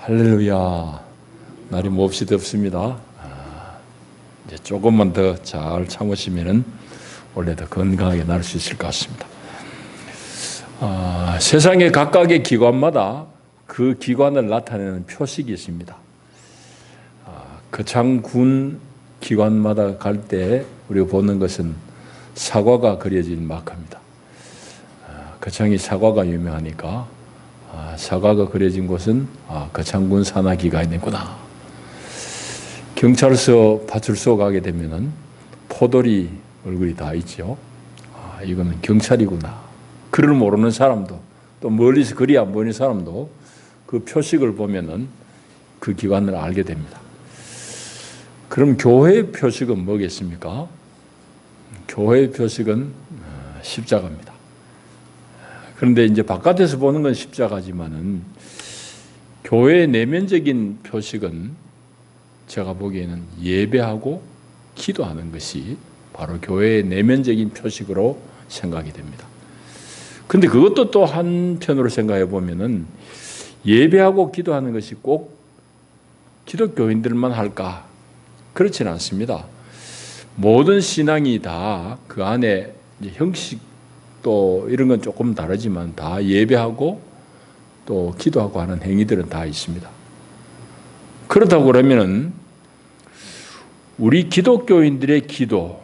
할렐루야. 날이 몹시 덥습니다. 이제 조금만 더 잘 참으시면은 원래 더 건강하게 날 수 있을 것 같습니다. 세상의 각각의 기관마다 그 기관을 나타내는 표식이 있습니다. 거창군 기관마다 갈 때 우리가 보는 것은 사과가 그려진 마크입니다. 거창이 사과가 유명하니까 사과가 그려진 곳은 거창군 산하기관이 있구나. 경찰서 파출소 가게 되면은 포도리 얼굴이 다 있죠. 이거는 경찰이구나. 글을 모르는 사람도 또 멀리서 글이 안 보이는 사람도 그 표식을 보면은 그 기관을 알게 됩니다. 그럼 교회의 표식은 뭐겠습니까? 교회의 표식은 십자가입니다. 그런데 이제 바깥에서 보는 건 십자가지만은 교회의 내면적인 표식은 제가 보기에는 예배하고 기도하는 것이 바로 교회의 내면적인 표식으로 생각이 됩니다. 근데 그것도 또 한편으로 생각해 보면은 예배하고 기도하는 것이 꼭 기독교인들만 할까? 그렇지는 않습니다. 모든 신앙이 다 그 안에 형식 또 이런 건 조금 다르지만 다 예배하고 또 기도하고 하는 행위들은 다 있습니다. 그렇다고 그러면은 우리 기독교인들의 기도,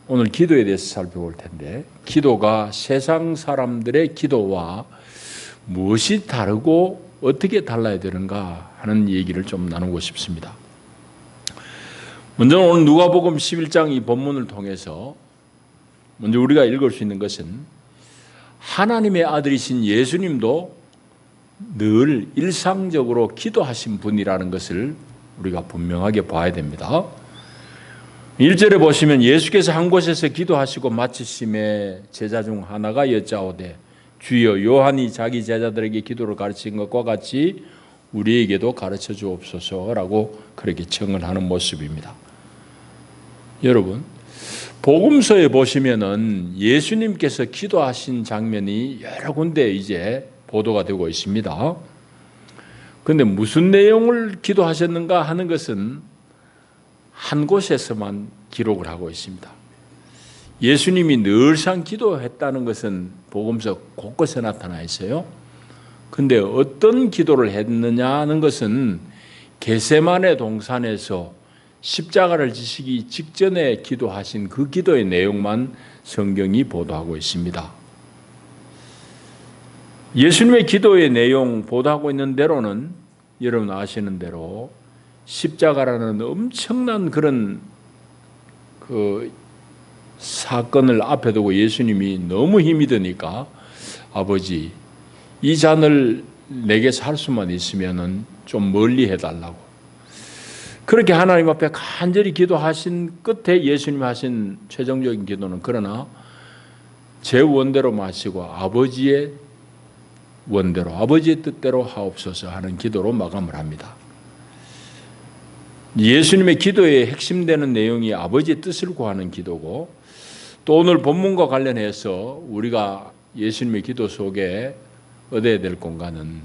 오늘 기도에 대해서 살펴볼 텐데, 기도가 세상 사람들의 기도와 무엇이 다르고 어떻게 달라야 되는가 하는 얘기를 좀 나누고 싶습니다. 먼저 오늘 누가복음 11장 이 본문을 통해서 먼저 우리가 읽을 수 있는 것은 하나님의 아들이신 예수님도 늘 일상적으로 기도하신 분이라는 것을 우리가 분명하게 봐야 됩니다. 1절에 보시면 예수께서 한 곳에서 기도하시고 마치심에 제자 중 하나가 여짜오되 주여 요한이 자기 제자들에게 기도를 가르친 것과 같이 우리에게도 가르쳐 주옵소서라고 그렇게 청을 하는 모습입니다. 여러분, 복음서에 보시면은 예수님께서 기도하신 장면이 여러 군데 이제 보도가 되고 있습니다. 그런데 무슨 내용을 기도하셨는가 하는 것은 한 곳에서만 기록을 하고 있습니다. 예수님이 늘상 기도했다는 것은 복음서 곳곳에 나타나 있어요. 그런데 어떤 기도를 했느냐는 것은 겟세마네 동산에서 십자가를 지시기 직전에 기도하신 그 기도의 내용만 성경이 보도하고 있습니다. 예수님의 기도의 내용 보도하고 있는 대로는 여러분 아시는 대로 십자가라는 엄청난 그런 그 사건을 앞에 두고 예수님이 너무 힘이 드니까 아버지 이 잔을 내게서 할 수만 있으면은 좀 멀리 해달라고 그렇게 하나님 앞에 간절히 기도하신 끝에 예수님이 하신 최종적인 기도는 그러나 제 원대로 마시고 아버지의 원대로 아버지의 뜻대로 하옵소서 하는 기도로 마감을 합니다. 예수님의 기도의 핵심되는 내용이 아버지의 뜻을 구하는 기도고 또 오늘 본문과 관련해서 우리가 예수님의 기도 속에 얻어야 될 공간은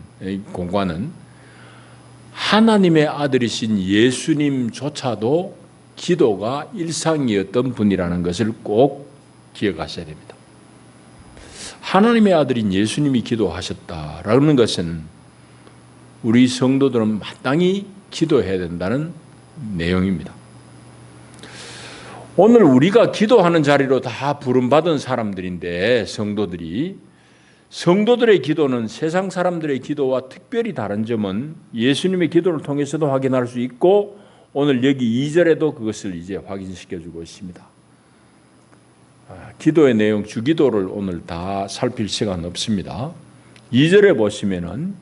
하나님의 아들이신 예수님조차도 기도가 일상이었던 분이라는 것을 꼭 기억하셔야 됩니다. 하나님의 아들인 예수님이 기도하셨다라는 것은 우리 성도들은 마땅히 기도해야 된다는 내용입니다. 오늘 우리가 기도하는 자리로 다 부름받은 사람들인데 성도들의 기도는 세상 사람들의 기도와 특별히 다른 점은 예수님의 기도를 통해서도 확인할 수 있고 오늘 여기 2절에도 그것을 이제 확인시켜 주고 있습니다. 기도의 내용, 주기도를 오늘 다 살필 시간 없습니다. 2절에 보시면은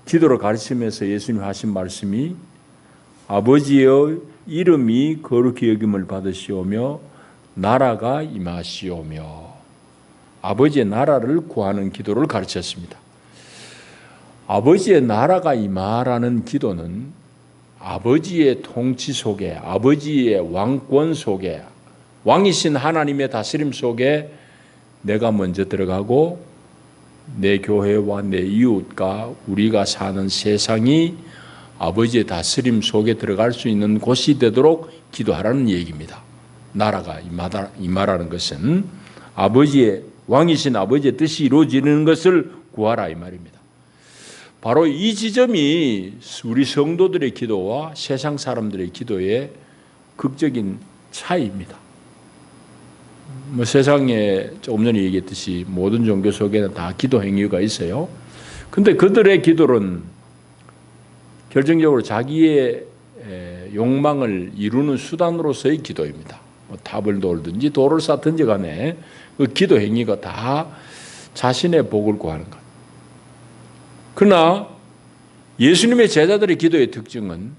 기도를 가르치면서 예수님 하신 말씀이 아버지의 이름이 거룩히 여김을 받으시오며 나라가 임하시오며 아버지의 나라를 구하는 기도를 가르쳤습니다. 아버지의 나라가 임하라는 기도는 아버지의 통치 속에 아버지의 왕권 속에 왕이신 하나님의 다스림 속에 내가 먼저 들어가고 내 교회와 내 이웃과 우리가 사는 세상이 아버지의 다스림 속에 들어갈 수 있는 곳이 되도록 기도하라는 얘기입니다. 나라가 임하라는 것은 왕이신 아버지의 뜻이 이루어지는 것을 구하라 이 말입니다. 바로 이 지점이 우리 성도들의 기도와 세상 사람들의 기도의 극적인 차이입니다. 세상에 조금 전에 얘기했듯이 모든 종교 속에는 다 기도 행위가 있어요. 근데 그들의 기도는 결정적으로 자기의 욕망을 이루는 수단으로서의 기도입니다. 탑을 돌든지 돌을 쌓든지 간에 그 기도 행위가 다 자신의 복을 구하는 것. 그러나 예수님의 제자들의 기도의 특징은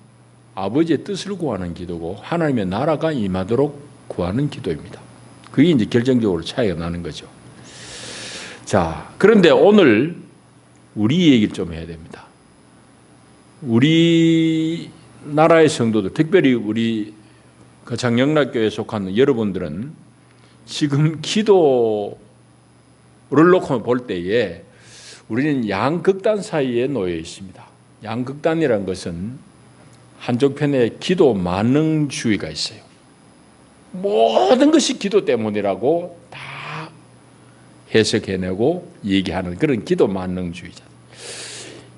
아버지의 뜻을 구하는 기도고 하나님의 나라가 임하도록 구하는 기도입니다. 그게 이제 결정적으로 차이가 나는 거죠. 자, 그런데 오늘 우리 얘기를 좀 해야 됩니다. 우리 나라의 성도들, 특별히 우리 거창영락교회에 속한 여러분들은 지금 기도를 놓고 볼 때에 우리는 양극단 사이에 놓여 있습니다. 양극단이라는 것은 한쪽 편에 기도 만능주의가 있어요. 모든 것이 기도 때문이라고 다 해석해내고 얘기하는 그런 기도 만능주의자.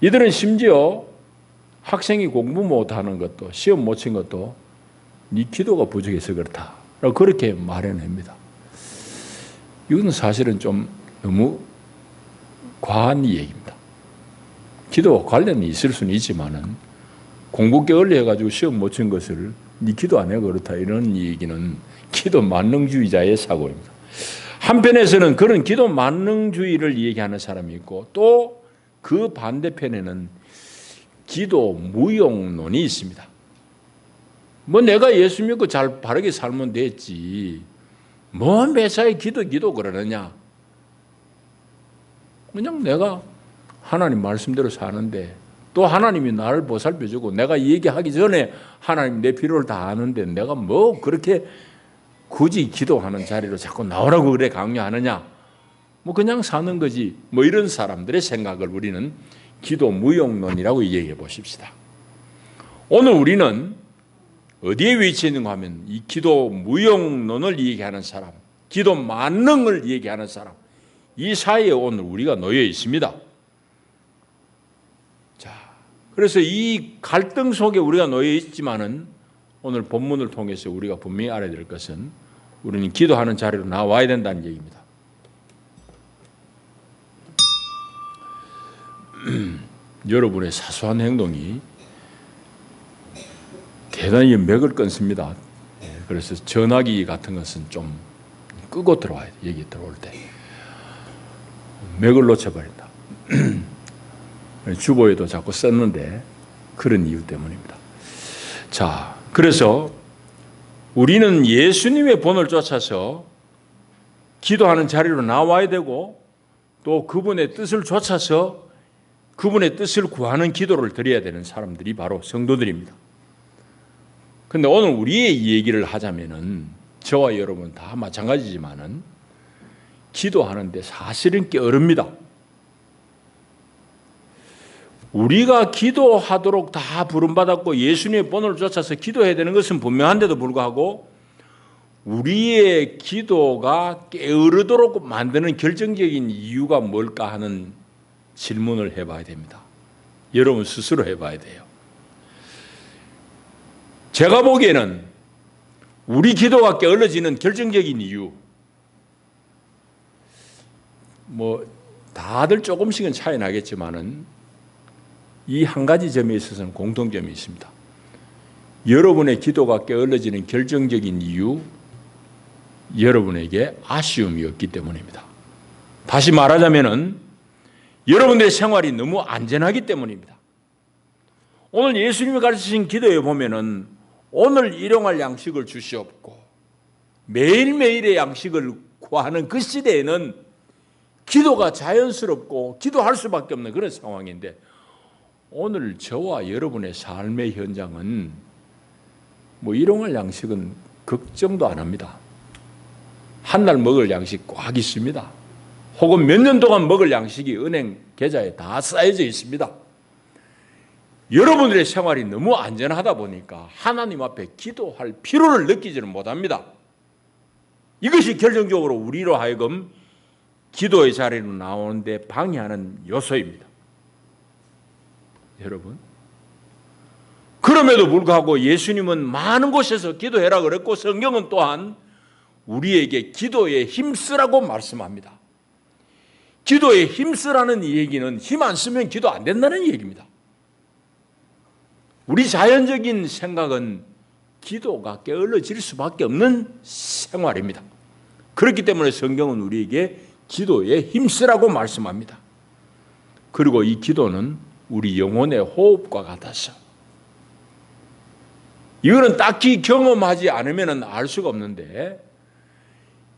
이들은 심지어 학생이 공부 못하는 것도 시험 못 친 것도 네 기도가 부족해서 그렇다. 그렇게 말해냅니다. 이건 사실은 좀 너무 과한 얘기입니다. 기도와 관련이 있을 수는 있지만은 공부 게을리 해가지고 시험 못 친 것을 네 기도 안 해 그렇다 이런 얘기는 기도 만능주의자의 사고입니다. 한편에서는 그런 기도 만능주의를 얘기하는 사람이 있고 또 그 반대편에는 기도 무용론이 있습니다. 내가 예수 믿고 잘 바르게 살면 됐지. 매사에 기도 그러느냐. 그냥 내가 하나님 말씀대로 사는데 또 하나님이 나를 보살펴주고 내가 얘기하기 전에 하나님 내 필요를 다 아는데 내가 그렇게 굳이 기도하는 자리로 자꾸 나오라고 그래 강요하느냐. 그냥 사는 거지. 이런 사람들의 생각을 우리는 기도 무용론이라고 얘기해 보십시다. 오늘 우리는 어디에 위치해 있는가 하면 이 기도 무용론을 얘기하는 사람, 기도 만능을 얘기하는 사람, 이 사이에 오늘 우리가 놓여 있습니다. 자, 그래서 이 갈등 속에 우리가 놓여 있지만은 오늘 본문을 통해서 우리가 분명히 알아야 될 것은 우리는 기도하는 자리로 나와야 된다는 얘기입니다. 여러분의 사소한 행동이 대단히 맥을 끊습니다. 그래서 전화기 같은 것은 좀 끄고 들어와야 돼. 얘기 들어올 때. 맥을 놓쳐버린다. 주보에도 자꾸 썼는데 그런 이유 때문입니다. 자, 그래서 우리는 예수님의 본을 쫓아서 기도하는 자리로 나와야 되고 또 그분의 뜻을 쫓아서 그분의 뜻을 구하는 기도를 드려야 되는 사람들이 바로 성도들입니다. 그런데 오늘 우리의 얘기를 하자면은 저와 여러분 다 마찬가지지만은 기도하는데 사실은 게으릅니다. 우리가 기도하도록 다 부름받았고 예수님의 본을 쫓아서 기도해야 되는 것은 분명한데도 불구하고 우리의 기도가 게으르도록 만드는 결정적인 이유가 뭘까 하는 질문을 해봐야 됩니다. 여러분 스스로 해봐야 돼요. 제가 보기에는 우리 기도가 게을러지는 결정적인 이유, 다들 조금씩은 차이 나겠지만은 이 한 가지 점에 있어서는 공통점이 있습니다. 여러분의 기도가 게을러지는 결정적인 이유, 여러분에게 아쉬움이 없기 때문입니다. 다시 말하자면은 여러분들의 생활이 너무 안전하기 때문입니다. 오늘 예수님이 가르치신 기도에 보면은 오늘 일용할 양식을 주시옵고 매일매일의 양식을 구하는 그 시대에는 기도가 자연스럽고 기도할 수밖에 없는 그런 상황인데 오늘 저와 여러분의 삶의 현장은 일용할 양식은 걱정도 안 합니다. 한 날 먹을 양식 꽉 있습니다. 혹은 몇 년 동안 먹을 양식이 은행 계좌에 다 쌓여져 있습니다. 여러분들의 생활이 너무 안전하다 보니까 하나님 앞에 기도할 필요를 느끼지는 못합니다. 이것이 결정적으로 우리로 하여금 기도의 자리로 나오는데 방해하는 요소입니다. 여러분, 그럼에도 불구하고 예수님은 많은 곳에서 기도해라 그랬고 성경은 또한 우리에게 기도에 힘쓰라고 말씀합니다. 기도에 힘쓰라는 이 얘기는 힘 안 쓰면 기도 안 된다는 얘기입니다. 우리 자연적인 생각은 기도가 게을러질 수밖에 없는 생활입니다. 그렇기 때문에 성경은 우리에게 기도에 힘쓰라고 말씀합니다. 그리고 이 기도는 우리 영혼의 호흡과 같아서 이거는 딱히 경험하지 않으면 알 수가 없는데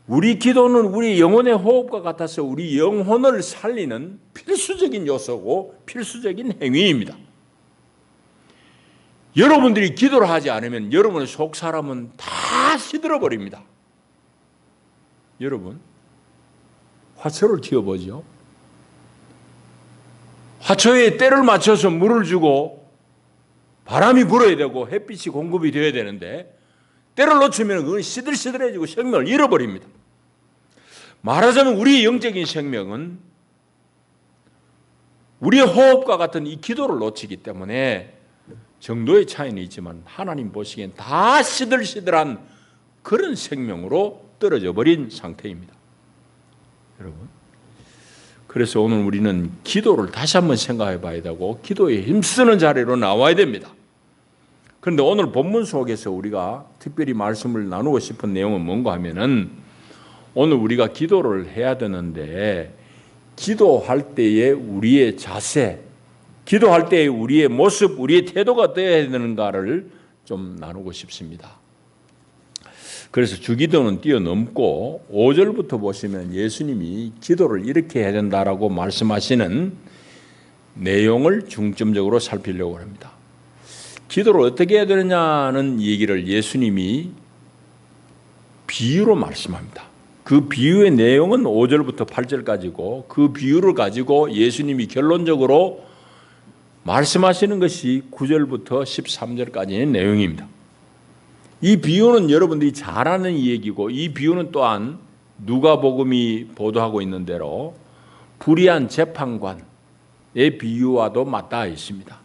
우리 기도는 우리 영혼의 호흡과 같아서 우리 영혼을 살리는 필수적인 요소고 필수적인 행위입니다. 여러분들이 기도를 하지 않으면 여러분의 속 사람은 다 시들어버립니다. 여러분, 화초를 키워보죠. 화초에 때를 맞춰서 물을 주고 바람이 불어야 되고 햇빛이 공급이 되어야 되는데 때를 놓치면 그건 시들시들해지고 생명을 잃어버립니다. 말하자면 우리의 영적인 생명은 우리의 호흡과 같은 이 기도를 놓치기 때문에 정도의 차이는 있지만 하나님 보시기엔 다 시들시들한 그런 생명으로 떨어져 버린 상태입니다. 여러분, 그래서 오늘 우리는 기도를 다시 한번 생각해 봐야 되고 기도에 힘쓰는 자리로 나와야 됩니다. 그런데 오늘 본문 속에서 우리가 특별히 말씀을 나누고 싶은 내용은 뭔가 하면은 오늘 우리가 기도를 해야 되는데 기도할 때의 우리의 자세, 기도할 때의 우리의 모습, 우리의 태도가 되어야 되는가를 좀 나누고 싶습니다. 그래서 주기도는 뛰어넘고 5절부터 보시면 예수님이 기도를 이렇게 해야 된다라고 말씀하시는 내용을 중점적으로 살피려고 합니다. 기도를 어떻게 해야 되느냐는 얘기를 예수님이 비유로 말씀합니다. 그 비유의 내용은 5절부터 8절까지고 그 비유를 가지고 예수님이 결론적으로 말씀하시는 것이 9절부터 13절까지의 내용입니다. 이 비유는 여러분들이 잘 아는 얘기고 이 비유는 또한 누가복음이 보도하고 있는 대로 불의한 재판관의 비유와도 맞닿아 있습니다.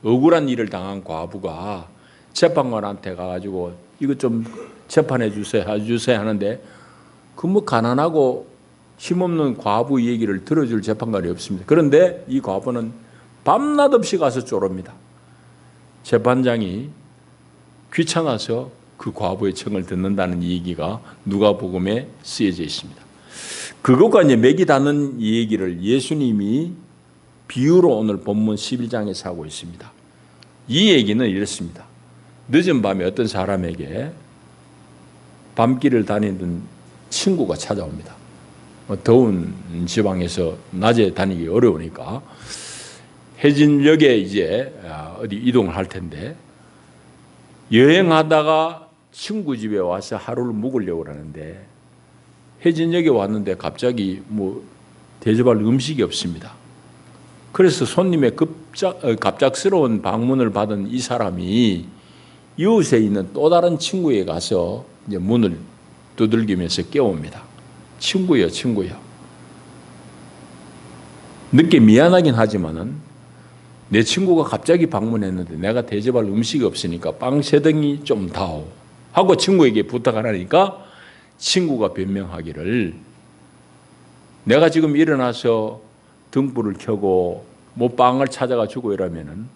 억울한 일을 당한 과부가 재판관한테 가가지고 이거 좀 재판해 주세요 하는데 그 뭐 가난하고 힘없는 과부 얘기를 들어줄 재판관이 없습니다. 그런데 이 과부는 밤낮 없이 가서 쪼릅니다. 재판장이 귀찮아서 그 과부의 청을 듣는다는 얘기가 누가복음에 쓰여져 있습니다. 그것과 이제 맥이 닿는 이 얘기를 예수님이 비유로 오늘 본문 11장에서 하고 있습니다. 이 얘기는 이렇습니다. 늦은 밤에 어떤 사람에게 밤길을 다니던 친구가 찾아옵니다. 더운 지방에서 낮에 다니기 어려우니까 해진역에 이제 어디 이동을 할 텐데 여행하다가 친구 집에 와서 하루를 묵으려고 하는데 해진역에 왔는데 갑자기 뭐 대접할 음식이 없습니다. 그래서 손님의 갑작스러운 방문을 받은 이 사람이 이웃에 있는 또 다른 친구에 가서 이제 문을 두들기면서 깨웁니다. 친구요. 늦게 미안하긴 하지만은 내 친구가 갑자기 방문했는데 내가 대접할 음식이 없으니까 빵 3덩이 좀 다오 하고 친구에게 부탁을 하니까 친구가 변명하기를 내가 지금 일어나서 등불을 켜고 뭐 빵을 찾아가 주고 이러면은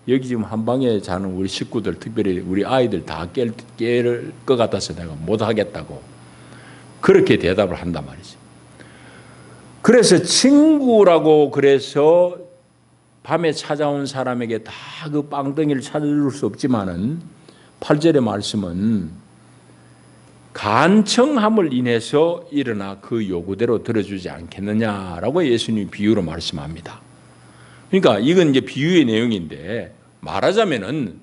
여기 지금 한 방에 자는 우리 식구들 특별히 우리 아이들 다 깰 것 같아서 내가 못 하겠다고 그렇게 대답을 한단 말이지. 그래서 친구라고 그래서 밤에 찾아온 사람에게 다 그 빵덩이를 찾아줄 수 없지만은 8절의 말씀은 간청함을 인해서 일어나 그 요구대로 들어주지 않겠느냐라고 예수님이 비유로 말씀합니다. 그러니까 이건 이제 비유의 내용인데 말하자면은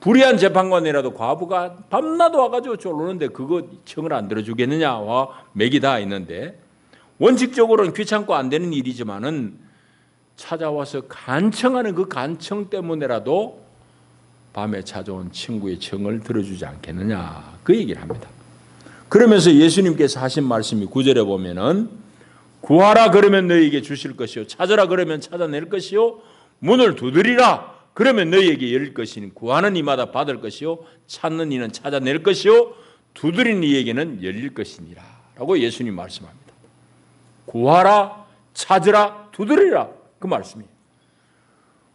불의한 재판관이라도 과부가 밤낮 와가지고 졸르는데 그거 청을 안 들어주겠느냐와 맥이 다 있는데 원칙적으로는 귀찮고 안 되는 일이지만은 찾아와서 간청하는 그 간청 때문에라도 밤에 찾아온 친구의 청을 들어주지 않겠느냐, 그 얘기를 합니다. 그러면서 예수님께서 하신 말씀이 9절에 보면은 구하라 그러면 너희에게 주실 것이요 찾으라 그러면 찾아낼 것이요 문을 두드리라 그러면 너희에게 열릴 것이니 구하는 이마다 받을 것이요 찾는 이는 찾아낼 것이요 두드리는 이에게는 열릴 것이니라 라고 예수님 말씀합니다. 구하라, 찾으라, 두드리라, 그 말씀이에요.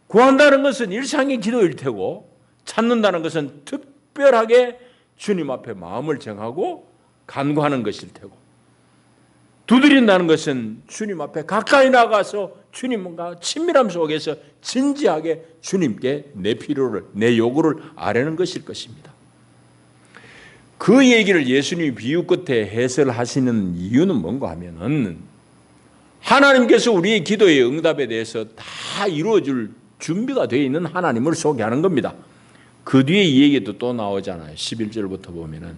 구한다는 것은 일상의 기도일 테고 찾는다는 것은 특별하게 주님 앞에 마음을 정하고 간구하는 것일 테고, 두드린다는 것은 주님 앞에 가까이 나가서 주님과 친밀함 속에서 진지하게 주님께 내 필요를, 내 요구를 아뢰는 것일 것입니다. 그 얘기를 예수님이 비유 끝에 해설하시는 이유는 뭔가 하면은 하나님께서 우리의 기도의 응답에 대해서 다 이루어줄 준비가 되어 있는 하나님을 소개하는 겁니다. 그 뒤에 이 얘기도 또 나오잖아요. 11절부터 보면은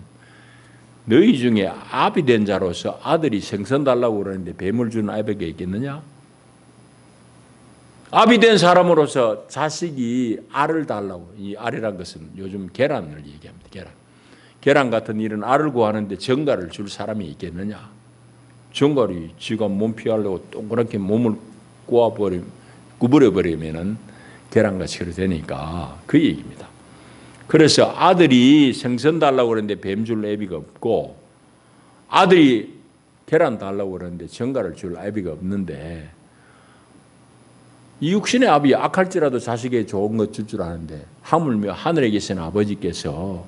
너희 중에 아비 된 자로서 아들이 생선 달라고 그러는데 뱀을 주는 아비가 있겠느냐? 아비 된 사람으로서 자식이 알을 달라고, 이 알이란 것은 요즘 계란을 얘기합니다. 계란 같은 이런 알을 구하는데 정갈을 줄 사람이 있겠느냐? 정갈이 지가 몸 피하려고 동그랗게 몸을 구부려버리면 계란같이 그렇게 되니까 그 얘기입니다. 그래서 아들이 생선 달라고 그러는데 뱀 줄 애비가 없고, 아들이 계란 달라고 그러는데 정갈을 줄 애비가 없는데, 이 육신의 아비 악할지라도 자식에게 좋은 것 줄 줄 아는데 하물며 하늘에 계신 아버지께서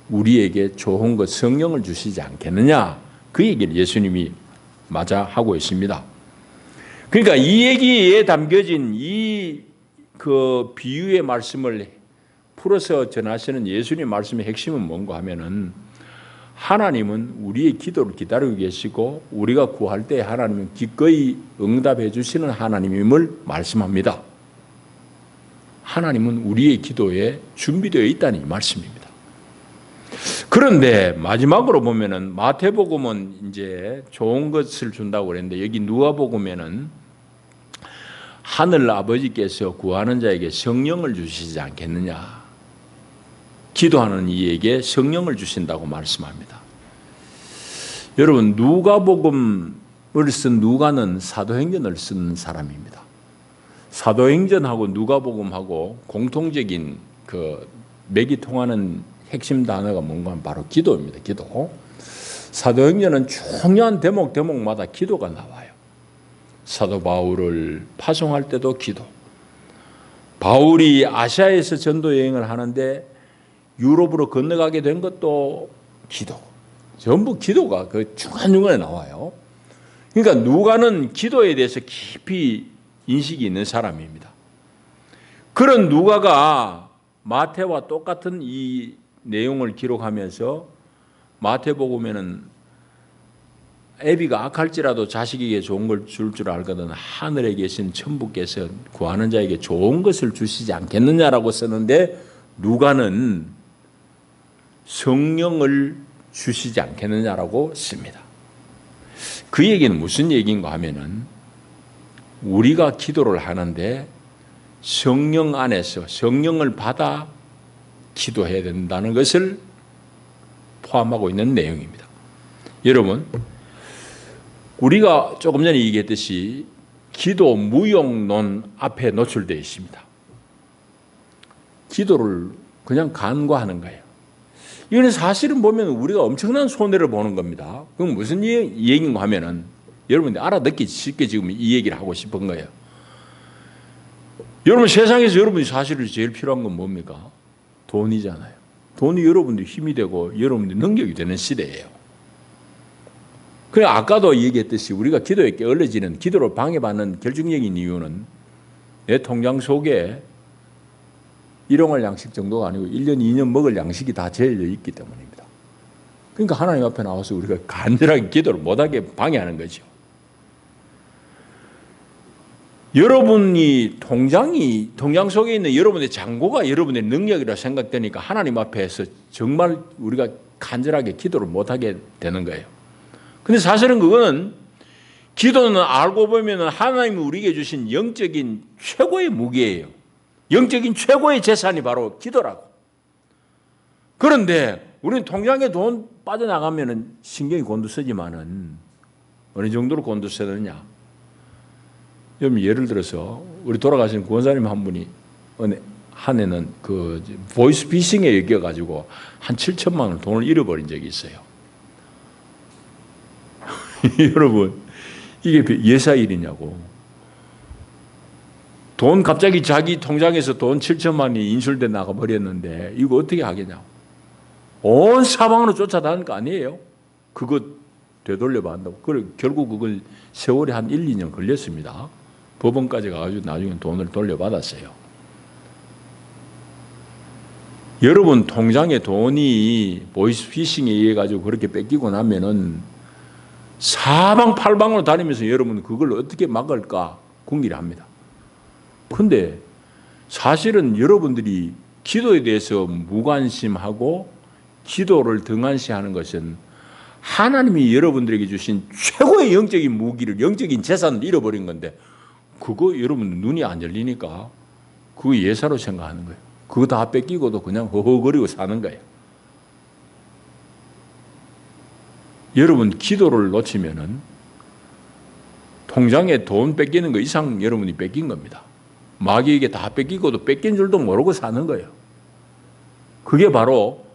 우리에게 좋은 것 성령을 주시지 않겠느냐, 그 얘기를 예수님이 맞아 하고 있습니다. 그러니까 이 얘기에 담겨진 이 그 비유의 말씀을 풀어서 전하시는 예수님 말씀의 핵심은 뭔가 하면은 하나님은 우리의 기도를 기다리고 계시고 우리가 구할 때 하나님은 기꺼이 응답해 주시는 하나님임을 말씀합니다. 하나님은 우리의 기도에 준비되어 있다는 이 말씀입니다. 그런데 마지막으로 보면은 마태복음은 이제 좋은 것을 준다고 그랬는데 여기 누가복음에는 하늘 아버지께서 구하는 자에게 성령을 주시지 않겠느냐, 기도하는 이에게 성령을 주신다고 말씀합니다. 여러분, 누가복음을 쓴 누가는 사도행전을 쓴 사람입니다. 사도행전하고 누가복음하고 공통적인 그 맥이 통하는 핵심 단어가 뭔가 하면 바로 기도입니다. 기도. 사도행전은 중요한 대목마다 기도가 나와요. 사도 바울을 파송할 때도 기도. 바울이 아시아에서 전도 여행을 하는데 유럽으로 건너가게 된 것도 기도. 전부 기도가 그 중간중간에 나와요. 그러니까 누가는 기도에 대해서 깊이 인식이 있는 사람입니다. 그런 누가가 마태와 똑같은 이 내용을 기록하면서 마태복음에는 애비가 악할지라도 자식에게 좋은 걸 줄 줄 알거든 하늘에 계신 천부께서 구하는 자에게 좋은 것을 주시지 않겠느냐라고 쓰는데 누가는 성령을 주시지 않겠느냐라고 씁니다. 그 얘기는 무슨 얘기인가 하면은 우리가 기도를 하는데 성령 안에서 성령을 받아 기도해야 된다는 것을 포함하고 있는 내용입니다. 여러분, 우리가 조금 전에 얘기했듯이 기도 무용론 앞에 노출되어 있습니다. 기도를 그냥 간구하는 거예요. 이거는 사실은 보면 우리가 엄청난 손해를 보는 겁니다. 그럼 무슨 얘기인가 하면은 여러분들 알아듣기 쉽게 지금 이 얘기를 하고 싶은 거예요. 여러분, 세상에서 여러분이 사실은 제일 필요한 건 뭡니까? 돈이잖아요. 돈이 여러분들 힘이 되고 여러분들 능력이 되는 시대예요. 그래, 아까도 얘기했듯이 우리가 기도에 게을러지는, 기도를 방해받는 결정적인 이유는 내 통장 속에 일용할 양식 정도가 아니고 1년, 2년 먹을 양식이 다 재려 있기 때문입니다. 그러니까 하나님 앞에 나와서 우리가 간절하게 기도를 못하게 방해하는 거죠. 여러분이 통장 속에 있는 여러분의 잔고가 여러분의 능력이라 생각되니까 하나님 앞에서 정말 우리가 간절하게 기도를 못하게 되는 거예요. 근데 사실은 그거는 기도는 알고 보면 하나님이 우리에게 주신 영적인 최고의 무기예요. 영적인 최고의 재산이 바로 기도라고. 그런데 우리는 통장에 돈 빠져나가면 신경이 곤두서지만은 어느 정도로 곤두서느냐. 여러분 예를 들어서 우리 돌아가신 구원사님 한 분이 한 해는 그 보이스 피싱에 엮여가지고 한 7천만 원 돈을 잃어버린 적이 있어요. 여러분 이게 예사일이냐고. 돈 갑자기 자기 통장에서 돈 7천만 원이 인출돼 나가버렸는데 이거 어떻게 하겠냐고. 온 사방으로 쫓아다니는 거 아니에요. 그거 되돌려봐 한다고. 결국 그걸 세월이 한 1, 2년 걸렸습니다. 법원까지 가가지고 나중에 돈을 돌려받았어요. 여러분 통장에 돈이 보이스피싱에 의해 가지고 그렇게 뺏기고 나면은 사방팔방으로 다니면서 여러분 그걸 어떻게 막을까 궁리합니다. 근데 사실은 여러분들이 기도에 대해서 무관심하고 기도를 등한시하는 것은 하나님이 여러분들에게 주신 최고의 영적인 무기를, 영적인 재산을 잃어버린 건데 그거 여러분 눈이 안 열리니까 그거 예사로 생각하는 거예요. 그거 다 뺏기고도 그냥 허허거리고 사는 거예요. 여러분 기도를 놓치면은 통장에 돈 뺏기는 거 이상 여러분이 뺏긴 겁니다. 마귀에게 다 뺏기고도 뺏긴 줄도 모르고 사는 거예요. 그게 바로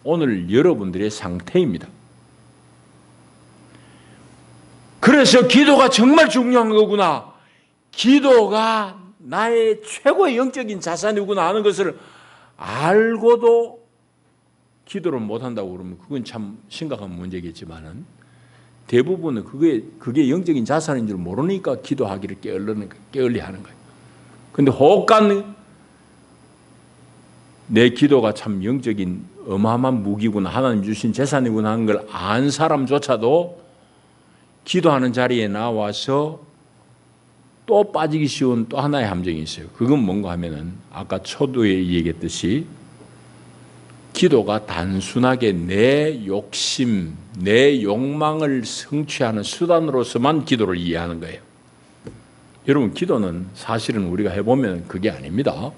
오늘 여러분들의 상태입니다. 그래서 기도가 정말 중요한 거구나. 기도가 나의 최고의 영적인 자산이구나 하는 것을 알고도 기도를 못한다고 그러면 그건 참 심각한 문제겠지만은 대부분은 그게 영적인 자산인 줄 모르니까 기도하기를 게을리 하는 거예요. 근데 혹간 내 기도가 참 영적인 어마어마한 무기구나, 하나님 주신 재산이구나 하는 걸 안 사람조차도 기도하는 자리에 나와서 또 빠지기 쉬운 또 하나의 함정이 있어요. 그건 뭔가 하면은 아까 초두에 얘기했듯이 기도가 단순하게 내 욕심, 내 욕망을 성취하는 수단으로서만 기도를 이해하는 거예요. 여러분 기도는 사실은 우리가 해보면 그게 아닙니다.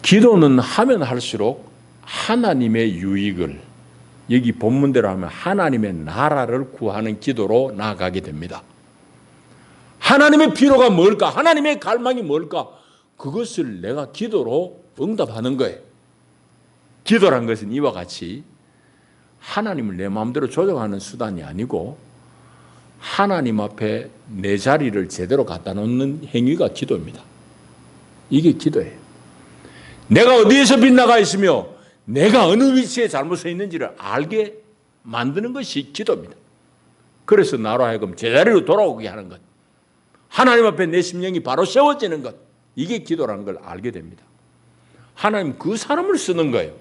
기도는 하면 할수록 하나님의 유익을, 여기 본문대로 하면 하나님의 나라를 구하는 기도로 나아가게 됩니다. 하나님의 필요가 뭘까? 하나님의 갈망이 뭘까? 그것을 내가 기도로 응답하는 거예요. 기도란 것은 이와 같이 하나님을 내 마음대로 조정하는 수단이 아니고 하나님 앞에 내 자리를 제대로 갖다 놓는 행위가 기도입니다. 이게 기도예요. 내가 어디에서 빗나가 있으며 내가 어느 위치에 잘못 서 있는지를 알게 만드는 것이 기도입니다. 그래서 나로 하여금 제자리로 돌아오게 하는 것, 하나님 앞에 내 심령이 바로 세워지는 것, 이게 기도라는 걸 알게 됩니다. 하나님 그 사람을 쓰는 거예요.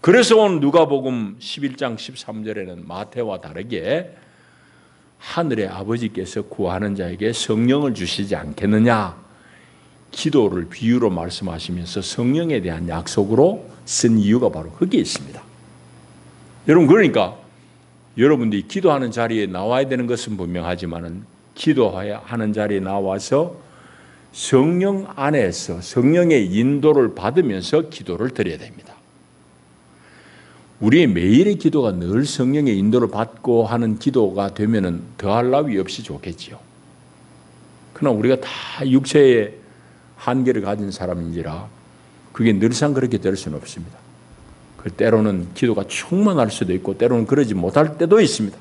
그래서 오늘 누가복음 11장 13절에는 마태와 다르게 하늘의 아버지께서 구하는 자에게 성령을 주시지 않겠느냐, 기도를 비유로 말씀하시면서 성령에 대한 약속으로 쓴 이유가 바로 거기에 있습니다. 여러분 그러니까 여러분들이 기도하는 자리에 나와야 되는 것은 분명하지만은 기도하는 자리에 나와서 성령 안에서 성령의 인도를 받으면서 기도를 드려야 됩니다. 우리의 매일의 기도가 늘 성령의 인도를 받고 하는 기도가 되면은 더할 나위 없이 좋겠지요. 그러나 우리가 다 육체의 한계를 가진 사람인지라 그게 늘상 그렇게 될 수는 없습니다. 때로는 기도가 충만할 수도 있고 때로는 그러지 못할 때도 있습니다.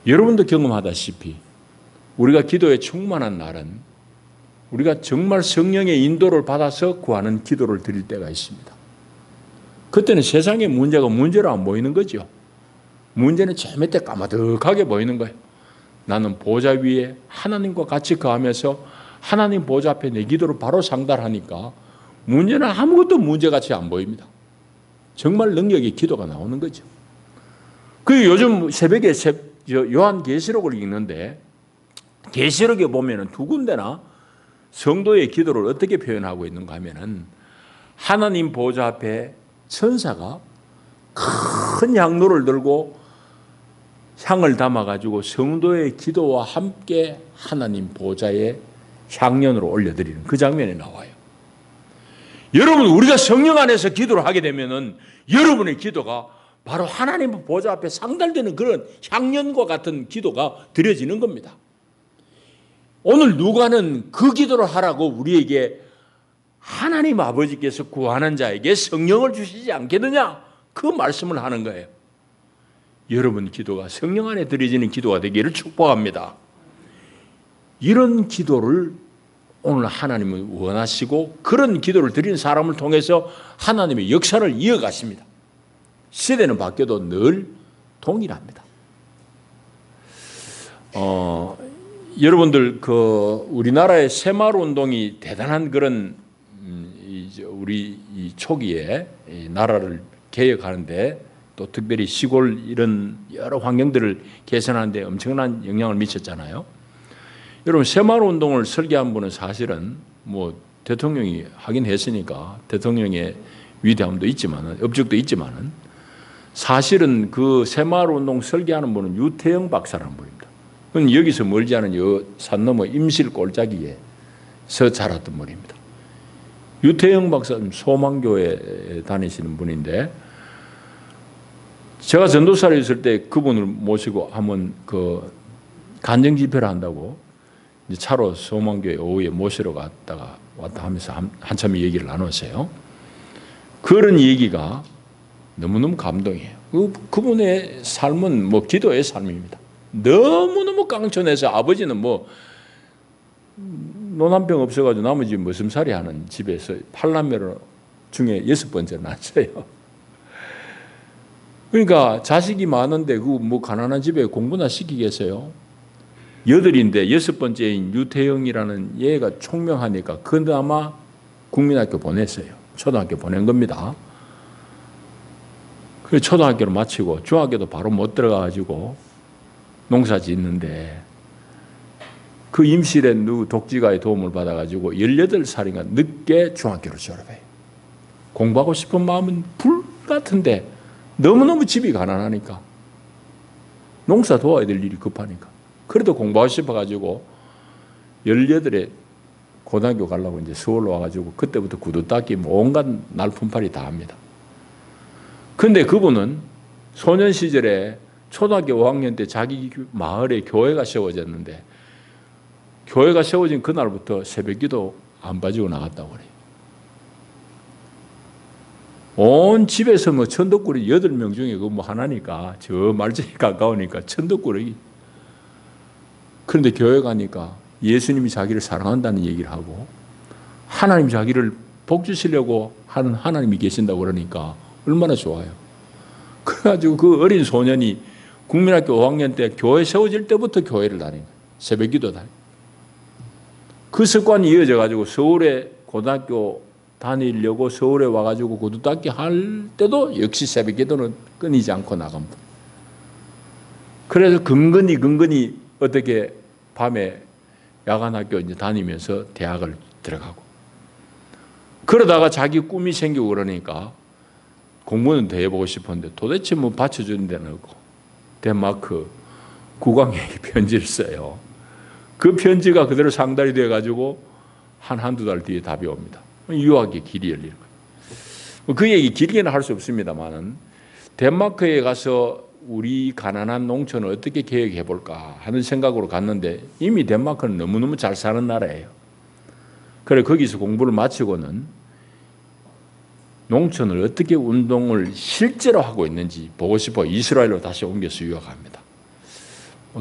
여러분도 경험하다시피 우리가 기도에 충만한 날은 우리가 정말 성령의 인도를 받아서 구하는 기도를 드릴 때가 있습니다. 그때는 세상의 문제가 문제로 안 보이는 거죠. 문제는 저 밑에 까마득하게 보이는 거예요. 나는 보좌 위에 하나님과 같이 거하면서 하나님 보좌 앞에 내 기도를 바로 상달하니까 문제는 아무것도 문제같이 안 보입니다. 정말 능력의 기도가 나오는 거죠. 그 요즘 새벽에 요한계시록을 읽는데 계시록에 보면은 두 군데나 성도의 기도를 어떻게 표현하고 있는가 하면은 하나님 보좌 앞에 천사가 큰 향로를 들고 향을 담아가지고 성도의 기도와 함께 하나님 보좌에 향연으로 올려드리는 그 장면이 나와요. 여러분, 우리가 성령 안에서 기도를 하게 되면은 여러분의 기도가 바로 하나님 보좌 앞에 상달되는 그런 향연과 같은 기도가 드려지는 겁니다. 오늘 누가는 그 기도를 하라고 우리에게 하나님 아버지께서 구하는 자에게 성령을 주시지 않겠느냐, 그 말씀을 하는 거예요. 여러분 기도가 성령 안에 드려지는 기도가 되기를 축복합니다. 이런 기도를 오늘 하나님은 원하시고 그런 기도를 드리는 사람을 통해서 하나님의 역사를 이어가십니다. 시대는 바뀌어도 늘 동일합니다. 여러분들 우리나라의 새마을 운동이 대단한 그런 우리 이 초기에 이 나라를 개혁하는데 또 특별히 시골 이런 여러 환경들을 개선하는데 엄청난 영향을 미쳤잖아요. 여러분 새마을 운동을 설계한 분은 사실은 뭐 대통령이 하긴 했으니까 대통령의 위대함도 있지만은 업적도 있지만은 사실은 그 새마을 운동 설계하는 분은 유태영 박사라는 분입니다. 그건 여기서 멀지 않은 산 너머 임실 골짜기에서 자랐던 분입니다. 유태영 박사는 소망교회 다니시는 분인데 제가 전도사로 있을 때 그분을 모시고 한번 그 간증 집회를 한다고 이제 차로 소망교회 오후에 모시러 갔다가 왔다 하면서 한참 얘기를 나눴어요. 그런 얘기가 너무너무 감동이에요. 그분의 삶은 뭐 기도의 삶입니다. 너무너무 깡촌해서 아버지는 뭐 노남병 없어가지고 나머지 머슴살이 하는 집에서 8남매 중에 6번째 낳았어요. 그러니까 자식이 많은데 그 뭐 가난한 집에 공부나 시키겠어요? 8인데 6번째인 유태영이라는 얘가 총명하니까 그나마 국민학교 보냈어요. 초등학교 보낸 겁니다. 그 초등학교를 마치고 중학교도 바로 못 들어가가지고 농사 짓는데 그 임실에 독지가의 도움을 받아가지고 18살인가 늦게 중학교를 졸업해요. 공부하고 싶은 마음은 불 같은데 너무너무 집이 가난하니까 농사 도와야 될 일이 급하니까 그래도 공부하고 싶어가지고 18에 고등학교 가려고 이제 서울로 와가지고 그때부터 구두 닦기 온갖 날품팔이 다 합니다. 근데 그분은 소년 시절에 초등학교 5학년 때 자기 마을에 교회가 세워졌는데 교회가 세워진 그날부터 새벽기도 안 빠지고 나갔다고 그래요. 온 집에서 뭐 천덕꾸러기 8명 중에 그 뭐 하나니까 저 말쟁이 가까우니까 천덕꾸러기. 그런데 교회 가니까 예수님이 자기를 사랑한다는 얘기를 하고 하나님 자기를 복 주시려고 하는 하나님이 계신다고 그러니까 얼마나 좋아요. 그래가지고 그 어린 소년이 국민학교 5학년 때 교회 세워질 때부터 교회를 다니는 거예요. 새벽기도 다니고. 그 습관이 이어져 가지고 서울에 고등학교 다니려고 서울에 와가지고 구두 닦기 할 때도 역시 새벽기도는 끊이지 않고 나간 분. 그래서 근근히 어떻게 밤에 야간학교 이제 다니면서 대학을 들어가고 그러다가 자기 꿈이 생기고 그러니까 공부는 더 해보고 싶었는데 도대체 뭐 받쳐주는 데는 없고 덴마크 국왕에게 편지를 써요. 그 편지가 그대로 상달이 돼가지고 한두 달 뒤에 답이 옵니다. 유학의 길이 열리는 거예요. 그 얘기 길게는 할 수 없습니다만은 덴마크에 가서 우리 가난한 농촌을 어떻게 개혁해 볼까 하는 생각으로 갔는데 이미 덴마크는 너무너무 잘 사는 나라예요. 그래 거기서 공부를 마치고는 농촌을 어떻게 운동을 실제로 하고 있는지 보고 싶어 이스라엘로 다시 옮겨서 유학합니다.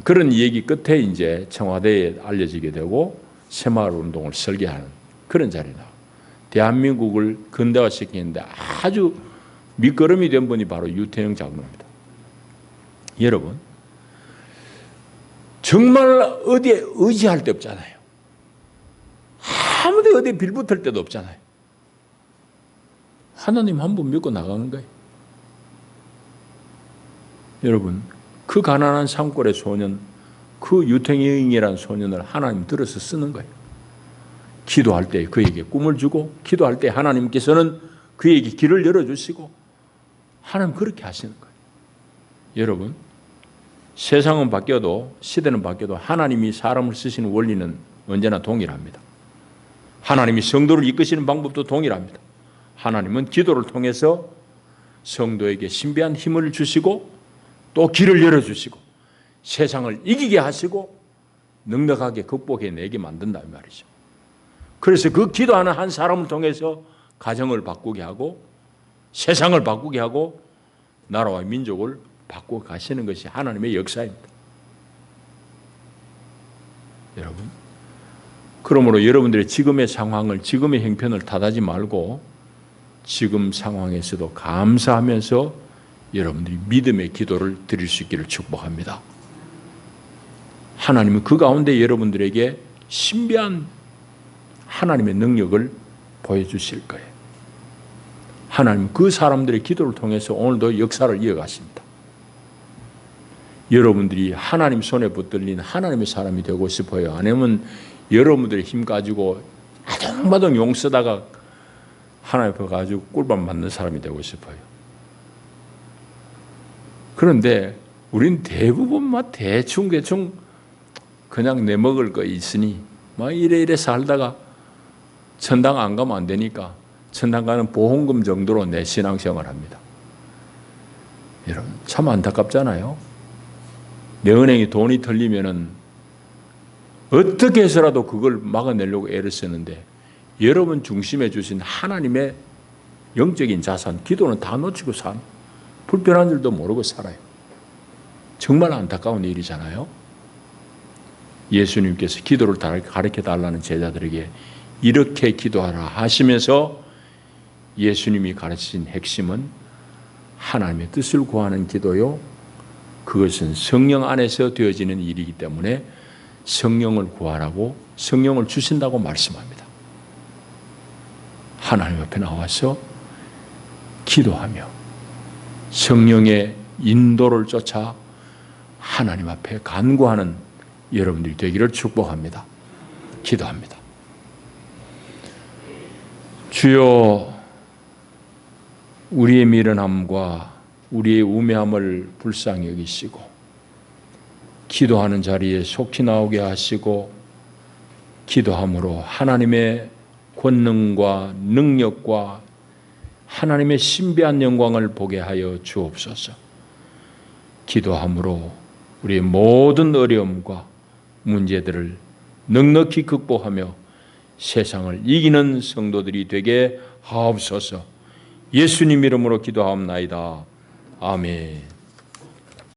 그런 얘기 끝에 이제 청와대에 알려지게 되고 새마을 운동을 설계하는 그런 자리에 나와요. 대한민국을 근대화시키는데 아주 밑거름이 된 분이 바로 유태영 장로입니다. 여러분 정말 어디에 의지할 데 없잖아요. 아무데 어디에 빌붙을 데도 없잖아요. 하나님 한 분 믿고 나가는 거예요. 여러분 그 가난한 산골의 소년 그 유태영이라는 소년을 하나님 들어서 쓰는 거예요. 기도할 때 그에게 꿈을 주고 기도할 때 하나님께서는 그에게 길을 열어주시고 하나님 그렇게 하시는 거예요. 여러분, 세상은 바뀌어도 시대는 바뀌어도 하나님이 사람을 쓰시는 원리는 언제나 동일합니다. 하나님이 성도를 이끄시는 방법도 동일합니다. 하나님은 기도를 통해서 성도에게 신비한 힘을 주시고 또 길을 열어주시고 세상을 이기게 하시고 넉넉하게 극복해내게 만든다 이 말이죠. 그래서 그 기도하는 한 사람을 통해서 가정을 바꾸게 하고 세상을 바꾸게 하고 나라와 민족을 바꾸어 가시는 것이 하나님의 역사입니다. 여러분, 그러므로 여러분들의 지금의 상황을, 지금의 형편을 탓하지 말고 지금 상황에서도 감사하면서 여러분들이 믿음의 기도를 드릴 수 있기를 축복합니다. 하나님은 그 가운데 여러분들에게 신비한 하나님의 능력을 보여주실 거예요. 하나님은 그 사람들의 기도를 통해서 오늘도 역사를 이어가십니다. 여러분들이 하나님 손에 붙들린 하나님의 사람이 되고 싶어요? 아니면 여러분들의 힘 가지고 아둥바둥 용 쓰다가 하나님 앞에 가지고 꿀밤 맞는 사람이 되고 싶어요? 그런데 우린 대부분 막 대충 그냥 내 먹을 거 있으니 막 이래 살다가 천당 안 가면 안 되니까 천당 가는 보험금 정도로 내 신앙생활을 합니다. 여러분, 참 안타깝잖아요. 내 은행에 돈이 털리면은 어떻게 해서라도 그걸 막아내려고 애를 쓰는데 여러분 중심에 주신 하나님의 영적인 자산, 기도는 다 놓치고 불편한 줄도 모르고 살아요. 정말 안타까운 일이잖아요. 예수님께서 기도를 가르쳐 달라는 제자들에게 이렇게 기도하라 하시면서 예수님이 가르치신 핵심은 하나님의 뜻을 구하는 기도요. 그것은 성령 안에서 되어지는 일이기 때문에 성령을 구하라고 성령을 주신다고 말씀합니다. 하나님 앞에 나와서 기도하며 성령의 인도를 쫓아 하나님 앞에 간구하는 여러분들이 되기를 축복합니다. 기도합니다. 주여, 우리의 미련함과 우리의 우매함을 불쌍히 여기시고 기도하는 자리에 속히 나오게 하시고 기도함으로 하나님의 권능과 능력과 하나님의 신비한 영광을 보게 하여 주옵소서. 기도함으로 우리의 모든 어려움과 문제들을 넉넉히 극복하며 세상을 이기는 성도들이 되게 하옵소서. 예수님 이름으로 기도하옵나이다. 아멘.